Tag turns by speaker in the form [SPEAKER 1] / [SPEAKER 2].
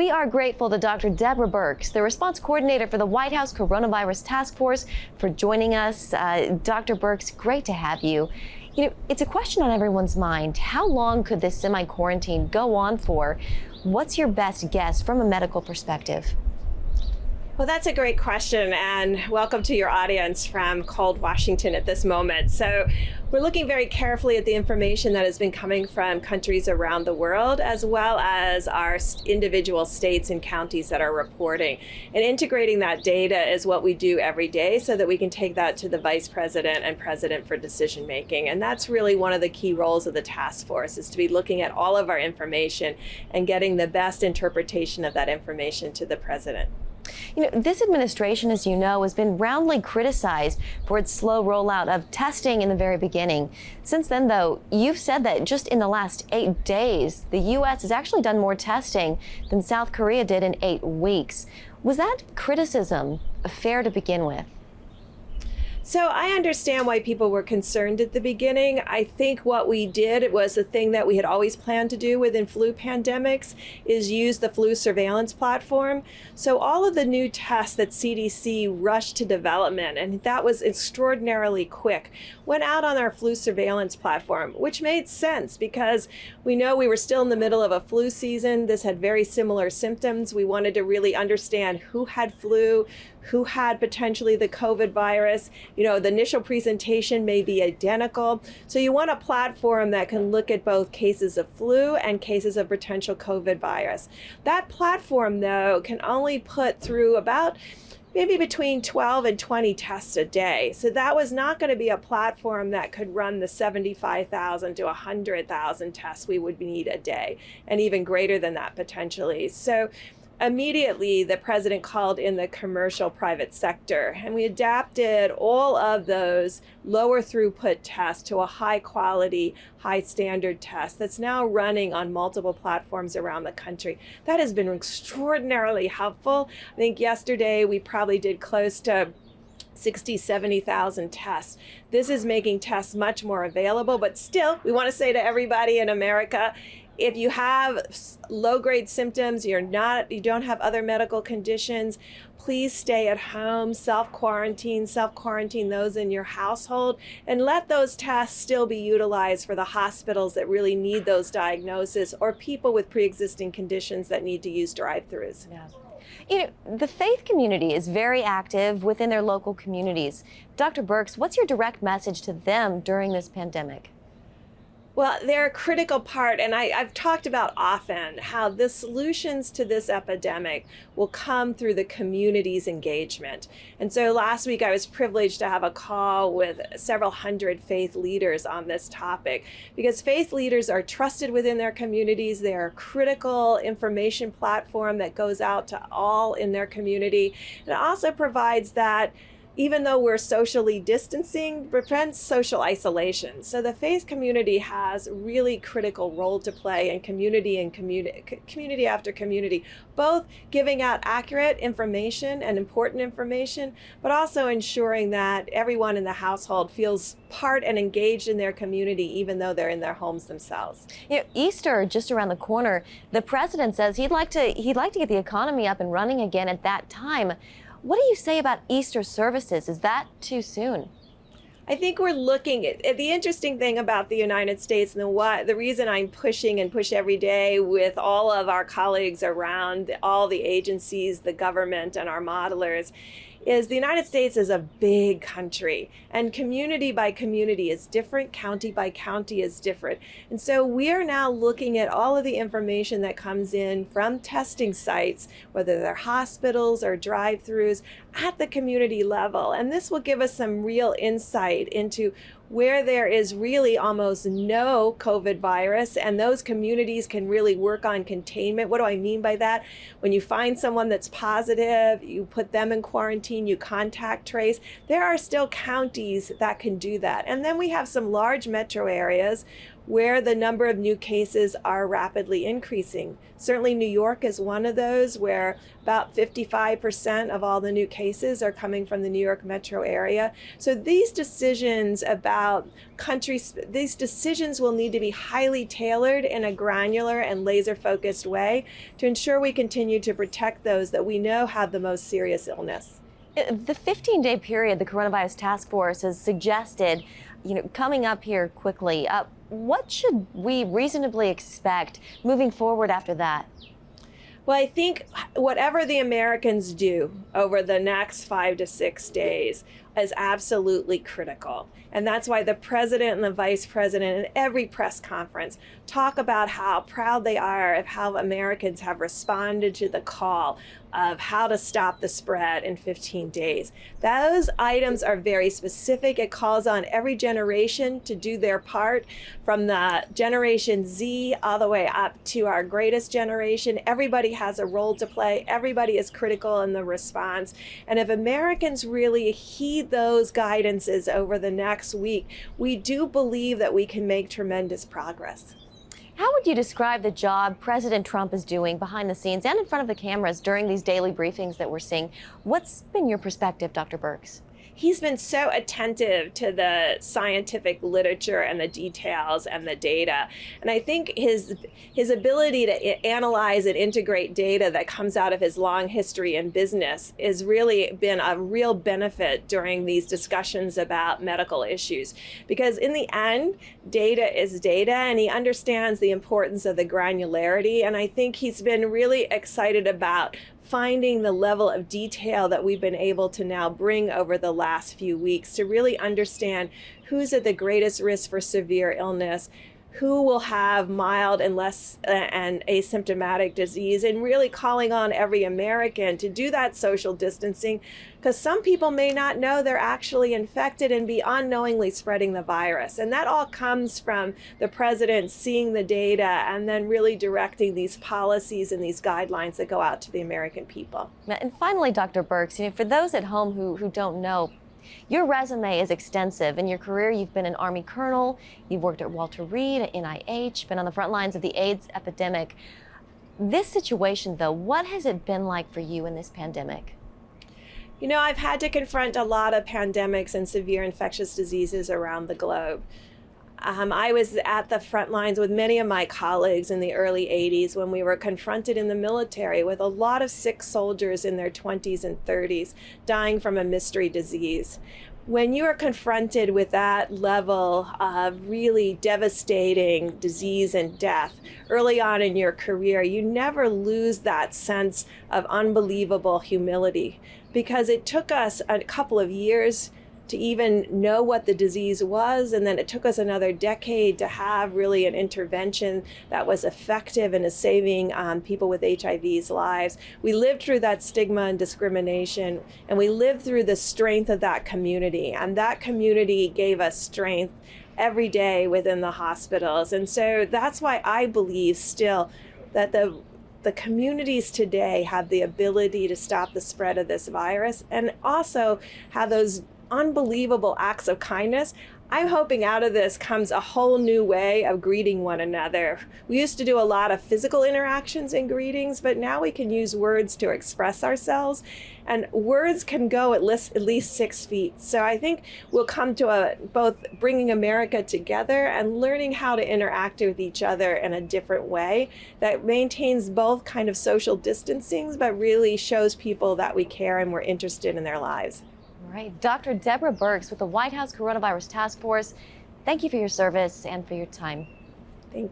[SPEAKER 1] We are grateful to Dr. Deborah Burke, the response coordinator for the White House Coronavirus Task Force, for joining us. Dr. Burke, great to have you. You know, it's a question on everyone's mind. How long could this semi-quarantine go on for? What's your best guess from a medical perspective?
[SPEAKER 2] Well, that's a great question, and welcome to your audience from cold Washington at this moment. So we're looking very carefully at the information that has been coming from countries around the world, as well as our individual states and counties that are reporting. And integrating that data is what we do every day so that we can take that to the vice president and president for decision making. And that's really one of the key roles of the task force, is to be looking at all of our information and getting the best interpretation of that information to the president.
[SPEAKER 1] You know, this administration, as you know, has been roundly criticized for its slow rollout of testing in the very beginning. Since then, though, you've said that just in the last 8 days, the U.S. has actually done more testing than South Korea did in 8 weeks. Was that criticism fair to begin with?
[SPEAKER 2] So I understand why people were concerned at the beginning. I think what we did was the thing that we had always planned to do within flu pandemics, is use the flu surveillance platform. So all of the new tests that CDC rushed to development, and that was extraordinarily quick, went out on our flu surveillance platform, which made sense because we know we were still in the middle of a flu season. This had very similar symptoms. We wanted to really understand who had flu, who had potentially the COVID virus. You know, the initial presentation may be identical. So you want a platform that can look at both cases of flu and cases of potential COVID virus. That platform, though, can only put through about maybe between 12 and 20 tests a day. So that was not going to be a platform that could run the 75,000 to 100,000 tests we would need a day, and even greater than that potentially. So immediately, the president called in the commercial private sector, and we adapted all of those lower throughput tests to a high quality, high standard test that's now running on multiple platforms around the country. That has been extraordinarily helpful. I think yesterday we probably did close to 60, 70,000 tests. This is making tests much more available, but still, we want to say to everybody in America, if you have low-grade symptoms, you don't have other medical conditions, please stay at home, self-quarantine those in your household, and let those tests still be utilized for the hospitals that really need those diagnoses, or people with pre-existing conditions that need to use drive-thrus.
[SPEAKER 1] Yeah. You know, the faith community is very active within their local communities. Dr. Burke, what's your direct message to them during this pandemic?
[SPEAKER 2] Well, they're a critical part, and I've talked about often how the solutions to this epidemic will come through the community's engagement. And so last week I was privileged to have a call with several hundred faith leaders on this topic, because faith leaders are trusted within their communities. They're a critical information platform that goes out to all in their community. And it also provides that, even though we're socially distancing, prevents social isolation. So the faith community has a really critical role to play in community after community, both giving out accurate information and important information, but also ensuring that everyone in the household feels part and engaged in their community, even though they're in their homes themselves.
[SPEAKER 1] You know, Easter just around the corner. The president says he'd like to get the economy up and running again at that time. What do you say about Easter services? Is that too soon?
[SPEAKER 2] I think we're looking at the interesting thing about the United States, and the reason I'm pushing and push every day with all of our colleagues around all the agencies, the government, and our modelers, is the United States is a big country, and community by community is different, county by county is different. And so we are now looking at all of the information that comes in from testing sites, whether they're hospitals or drive-thrus, at the community level. And this will give us some real insight into where there is really almost no COVID virus, and those communities can really work on containment. What do I mean by that? When you find someone that's positive, you put them in quarantine, you contact trace. There are still counties that can do that. And then we have some large metro areas where the number of new cases are rapidly increasing. Certainly New York is one of those, where about 55% of all the new cases are coming from the New York metro area. So these decisions about these decisions will need to be highly tailored in a granular and laser-focused way to ensure we continue to protect those that we know have the most serious illness.
[SPEAKER 1] The 15-day period the coronavirus task force has suggested, coming up here quickly, what should we reasonably expect moving forward after that?
[SPEAKER 2] Well, I think whatever the Americans do over the next 5 to 6 days is absolutely critical. And that's why the president and the vice president in every press conference talk about how proud they are of how Americans have responded to the call of how to stop the spread in 15 days. Those items are very specific. It calls on every generation to do their part, from the Generation Z all the way up to our greatest generation. Everybody has a role to play. Everybody is critical in the response. And if Americans really heed those guidances over the next week, we do believe that we can make tremendous progress.
[SPEAKER 1] How would you describe the job President Trump is doing behind the scenes and in front of the cameras during these daily briefings that we're seeing? What's been your perspective, Dr. Burks?
[SPEAKER 2] He's been so attentive to the scientific literature and the details and the data. And I think his ability to analyze and integrate data that comes out of his long history in business has really been a real benefit during these discussions about medical issues. Because in the end, data is data, and he understands the importance of the granularity. And I think he's been really excited about finding the level of detail that we've been able to now bring over the last few weeks to really understand who's at the greatest risk for severe illness, who will have mild and less and asymptomatic disease, and really calling on every American to do that social distancing, because some people may not know they're actually infected and be unknowingly spreading the virus. And that all comes from the president seeing the data and then really directing these policies and these guidelines that go out to the American people.
[SPEAKER 1] And finally, Dr. Burks, for those at home who don't know, your resume is extensive. In your career, you've been an Army colonel, you've worked at Walter Reed, at NIH, been on the front lines of the AIDS epidemic. This situation, though, what has it been like for you in this pandemic?
[SPEAKER 2] I've had to confront a lot of pandemics and severe infectious diseases around the globe. I was at the front lines with many of my colleagues in the early 80s when we were confronted in the military with a lot of sick soldiers in their 20s and 30s dying from a mystery disease. When you are confronted with that level of really devastating disease and death early on in your career, you never lose that sense of unbelievable humility, because it took us a couple of years to even know what the disease was, and then it took us another decade to have really an intervention that was effective and is saving people with HIV's lives. We lived through that stigma and discrimination, and we lived through the strength of that community, and that community gave us strength every day within the hospitals. And so that's why I believe still that the communities today have the ability to stop the spread of this virus, and also have those unbelievable acts of kindness. I'm hoping out of this comes a whole new way of greeting one another. We used to do a lot of physical interactions in greetings, but now we can use words to express ourselves, and words can go at least 6 feet. So I think we'll come to both bringing America together and learning how to interact with each other in a different way that maintains both kind of social distancing, but really shows people that we care and we're interested in their lives.
[SPEAKER 1] All right, Dr. Deborah Burks with the White House Coronavirus Task Force, thank you for your service and for your time.
[SPEAKER 2] Thank you.